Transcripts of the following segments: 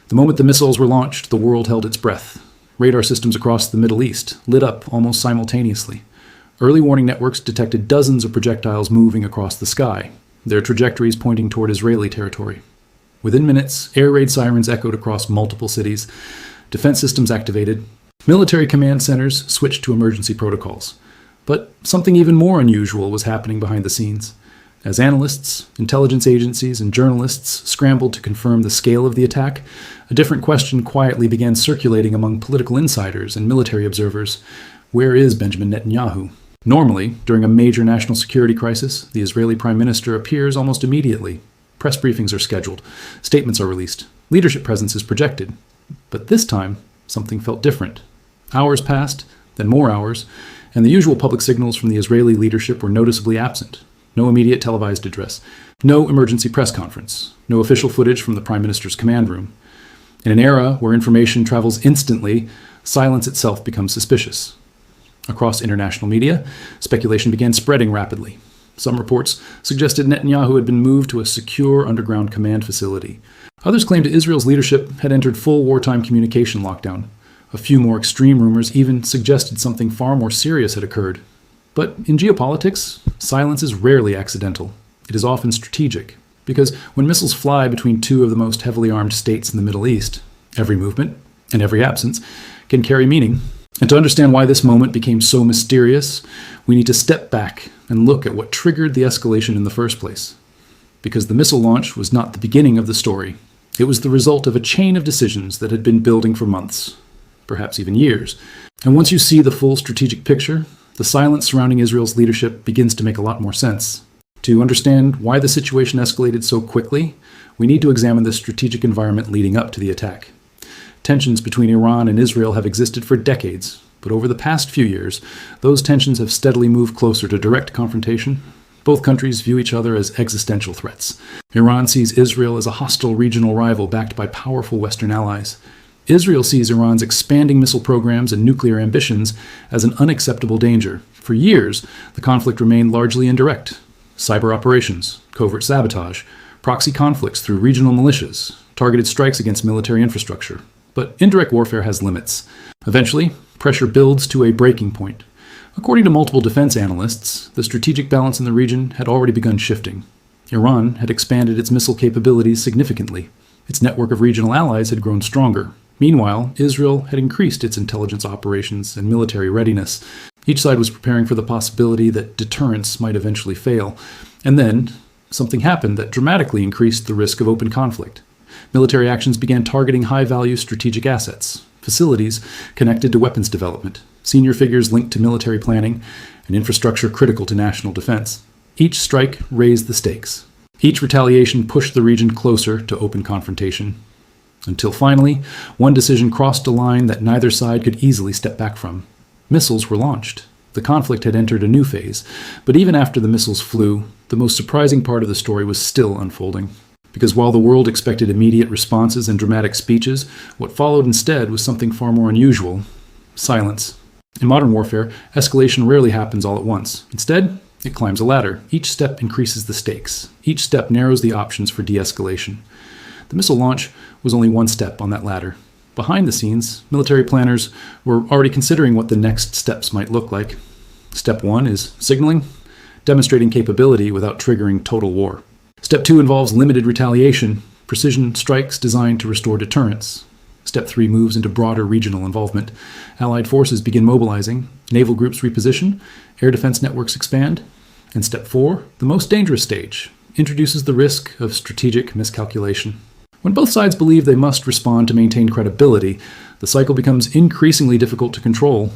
The moment the missiles were launched, the world held its breath. Radar systems across the Middle East lit up almost simultaneously. Early warning networks detected dozens of projectiles moving across the sky, their trajectories pointing toward Israeli territory. Within minutes, air raid sirens echoed across multiple cities. Defense systems activated. Military command centers switched to emergency protocols. But something even more unusual was happening behind the scenes. As analysts, intelligence agencies, and journalists scrambled to confirm the scale of the attack, a different question quietly began circulating among political insiders and military observers. Where is Benjamin Netanyahu? Normally, during a major national security crisis, the Israeli prime minister appears almost immediately. Press briefings are scheduled, statements are released, leadership presence is projected. But this time, something felt different. Hours passed, then more hours, and the usual public signals from the Israeli leadership were noticeably absent. No immediate televised address, no emergency press conference, no official footage from the Prime Minister's command room. In an era where information travels instantly, silence itself becomes suspicious. Across international media, speculation began spreading rapidly. Some reports suggested Netanyahu had been moved to a secure underground command facility. Others claimed Israel's leadership had entered full wartime communication lockdown. A few more extreme rumors even suggested something far more serious had occurred. But in geopolitics, silence is rarely accidental. It is often strategic, because when missiles fly between two of the most heavily armed states in the Middle East, every movement and every absence can carry meaning. And to understand why this moment became so mysterious, we need to step back and look at what triggered the escalation in the first place. Because the missile launch was not the beginning of the story. It was the result of a chain of decisions that had been building for months, perhaps even years. And once you see the full strategic picture, the silence surrounding Israel's leadership begins to make a lot more sense. To understand why the situation escalated so quickly, we need to examine the strategic environment leading up to the attack. Tensions between Iran and Israel have existed for decades, but over the past few years, those tensions have steadily moved closer to direct confrontation. Both countries view each other as existential threats. Iran sees Israel as a hostile regional rival backed by powerful Western allies. Israel sees Iran's expanding missile programs and nuclear ambitions as an unacceptable danger. For years, the conflict remained largely indirect. Cyber operations, covert sabotage, proxy conflicts through regional militias, targeted strikes against military infrastructure. But indirect warfare has limits. Eventually, pressure builds to a breaking point. According to multiple defense analysts, the strategic balance in the region had already begun shifting. Iran had expanded its missile capabilities significantly. Its network of regional allies had grown stronger. Meanwhile, Israel had increased its intelligence operations and military readiness. Each side was preparing for the possibility that deterrence might eventually fail. And then, something happened that dramatically increased the risk of open conflict. Military actions began targeting high-value strategic assets, facilities connected to weapons development, senior figures linked to military planning, and infrastructure critical to national defense. Each strike raised the stakes. Each retaliation pushed the region closer to open confrontation. Until finally, one decision crossed a line that neither side could easily step back from. Missiles were launched. The conflict had entered a new phase, but even after the missiles flew, the most surprising part of the story was still unfolding. Because while the world expected immediate responses and dramatic speeches, what followed instead was something far more unusual: silence. In modern warfare, escalation rarely happens all at once. Instead, it climbs a ladder. Each step increases the stakes. Each step narrows the options for de-escalation. The missile launch was only one step on that ladder. Behind the scenes, military planners were already considering what the next steps might look like. Step 1 is signaling, demonstrating capability without triggering total war. Step 2 involves limited retaliation, precision strikes designed to restore deterrence. Step 3 moves into broader regional involvement. Allied forces begin mobilizing, naval groups reposition, air defense networks expand. And Step 4, the most dangerous stage, introduces the risk of strategic miscalculation. When both sides believe they must respond to maintain credibility, the cycle becomes increasingly difficult to control.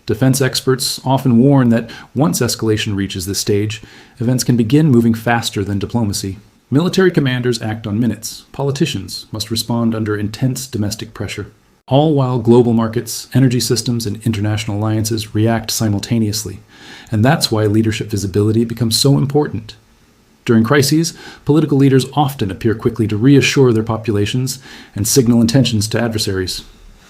Defense experts often warn that once escalation reaches this stage, events can begin moving faster than diplomacy. Military commanders act on minutes. Politicians must respond under intense domestic pressure. All while global markets, energy systems, and international alliances react simultaneously. And that's why leadership visibility becomes so important. During crises, political leaders often appear quickly to reassure their populations and signal intentions to adversaries.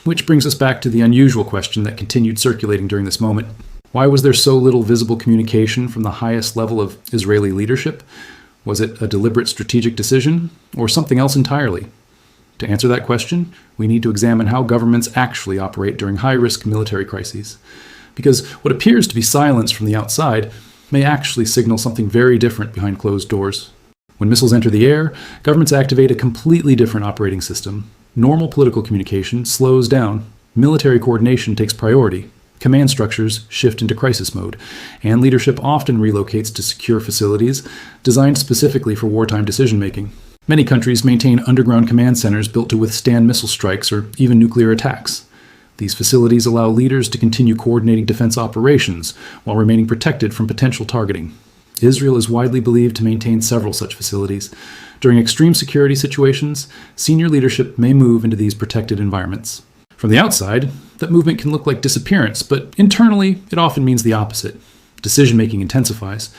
Which brings us back to the unusual question that continued circulating during this moment. Why was there so little visible communication from the highest level of Israeli leadership? Was it a deliberate strategic decision, or something else entirely? To answer that question, we need to examine how governments actually operate during high-risk military crises. Because what appears to be silence from the outside may actually signal something very different behind closed doors. When missiles enter the air, governments activate a completely different operating system. Normal political communication slows down, military coordination takes priority, command structures shift into crisis mode, and leadership often relocates to secure facilities designed specifically for wartime decision-making. Many countries maintain underground command centers built to withstand missile strikes or even nuclear attacks. These facilities allow leaders to continue coordinating defense operations while remaining protected from potential targeting. Israel is widely believed to maintain several such facilities. During extreme security situations, senior leadership may move into these protected environments. From the outside, that movement can look like disappearance, but internally, it often means the opposite. Decision-making intensifies.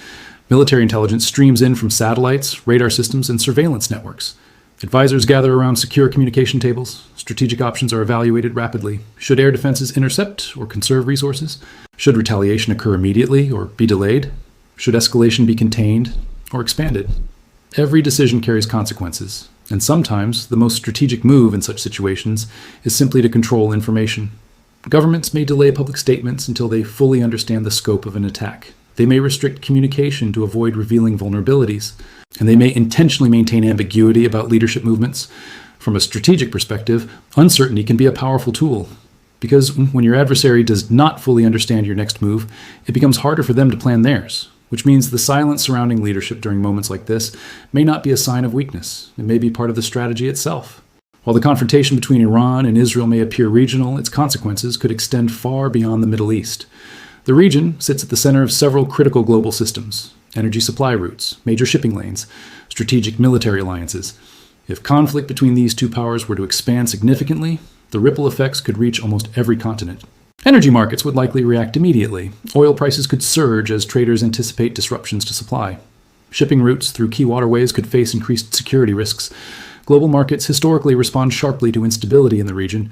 Military intelligence streams in from satellites, radar systems, and surveillance networks. Advisors gather around secure communication tables. Strategic options are evaluated rapidly. Should air defenses intercept or conserve resources? Should retaliation occur immediately or be delayed? Should escalation be contained or expanded? Every decision carries consequences, and sometimes the most strategic move in such situations is simply to control information. Governments may delay public statements until they fully understand the scope of an attack. They may restrict communication to avoid revealing vulnerabilities, and they may intentionally maintain ambiguity about leadership movements. From a strategic perspective, uncertainty can be a powerful tool, because when your adversary does not fully understand your next move, it becomes harder for them to plan theirs, which means the silence surrounding leadership during moments like this may not be a sign of weakness. It may be part of the strategy itself. While the confrontation between Iran and Israel may appear regional, its consequences could extend far beyond the Middle East. The region sits at the center of several critical global systems: energy supply routes, major shipping lanes, strategic military alliances. If conflict between these two powers were to expand significantly, the ripple effects could reach almost every continent. Energy markets would likely react immediately. Oil prices could surge as traders anticipate disruptions to supply. Shipping routes through key waterways could face increased security risks. Global markets historically respond sharply to instability in the region,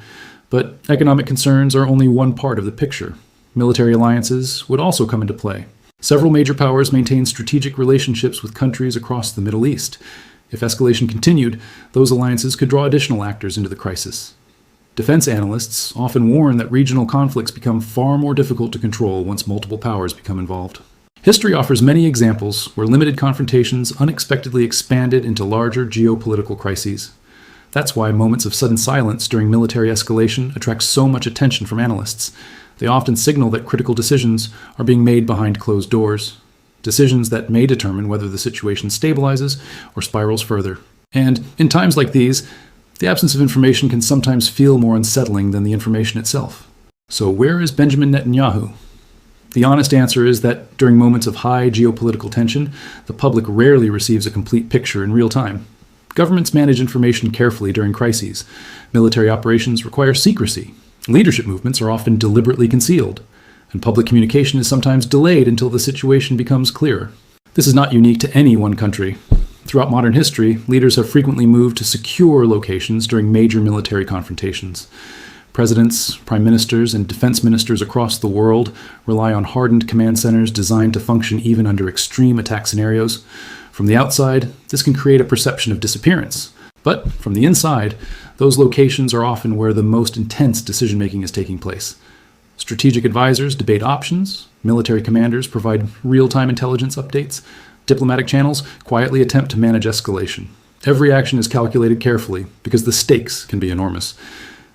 but economic concerns are only one part of the picture. Military alliances would also come into play. Several major powers maintain strategic relationships with countries across the Middle East. If escalation continued, those alliances could draw additional actors into the crisis. Defense analysts often warn that regional conflicts become far more difficult to control once multiple powers become involved. History offers many examples where limited confrontations unexpectedly expanded into larger geopolitical crises. That's why moments of sudden silence during military escalation attract so much attention from analysts. They often signal that critical decisions are being made behind closed doors, decisions that may determine whether the situation stabilizes or spirals further. And in times like these, the absence of information can sometimes feel more unsettling than the information itself. So where is Benjamin Netanyahu? The honest answer is that during moments of high geopolitical tension, the public rarely receives a complete picture in real time. Governments manage information carefully during crises. Military operations require secrecy. Leadership movements are often deliberately concealed, and public communication is sometimes delayed until the situation becomes clearer. This is not unique to any one country. Throughout modern history, leaders have frequently moved to secure locations during major military confrontations. Presidents, prime ministers, and defense ministers across the world rely on hardened command centers designed to function even under extreme attack scenarios. From the outside, this can create a perception of disappearance. But from the inside, those locations are often where the most intense decision-making is taking place. Strategic advisors debate options, military commanders provide real-time intelligence updates, diplomatic channels quietly attempt to manage escalation. Every action is calculated carefully because the stakes can be enormous.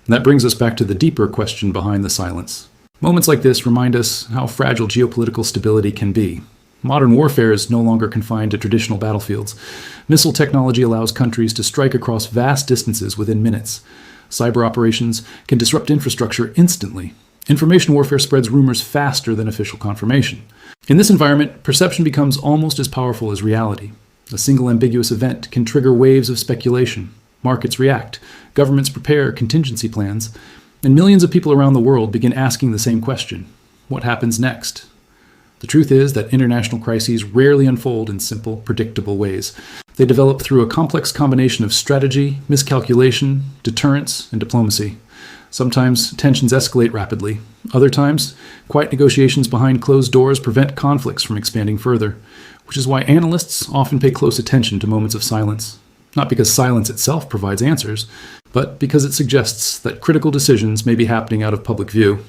And that brings us back to the deeper question behind the silence. Moments like this remind us how fragile geopolitical stability can be. Modern warfare is no longer confined to traditional battlefields. Missile technology allows countries to strike across vast distances within minutes. Cyber operations can disrupt infrastructure instantly. Information warfare spreads rumors faster than official confirmation. In this environment, perception becomes almost as powerful as reality. A single ambiguous event can trigger waves of speculation. Markets react, governments prepare contingency plans, and millions of people around the world begin asking the same question: what happens next? The truth is that international crises rarely unfold in simple, predictable ways. They develop through a complex combination of strategy, miscalculation, deterrence, and diplomacy. Sometimes tensions escalate rapidly. Other times, quiet negotiations behind closed doors prevent conflicts from expanding further, which is why analysts often pay close attention to moments of silence. not because silence itself provides answers, but because it suggests that critical decisions may be happening out of public view.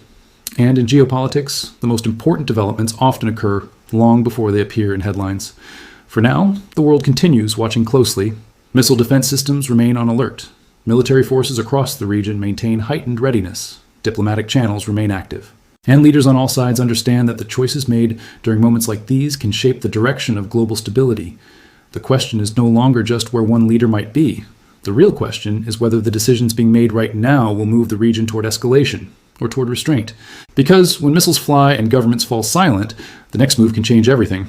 And in geopolitics, the most important developments often occur long before they appear in headlines. For now, the world continues watching closely. Missile defense systems remain on alert. Military forces across the region maintain heightened readiness. Diplomatic channels remain active. And leaders on all sides understand that the choices made during moments like these can shape the direction of global stability. The question is no longer just where one leader might be. The real question is whether the decisions being made right now will move the region toward escalation or toward restraint. Because when missiles fly and governments fall silent, the next move can change everything.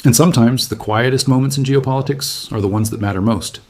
And sometimes the quietest moments in geopolitics are the ones that matter most.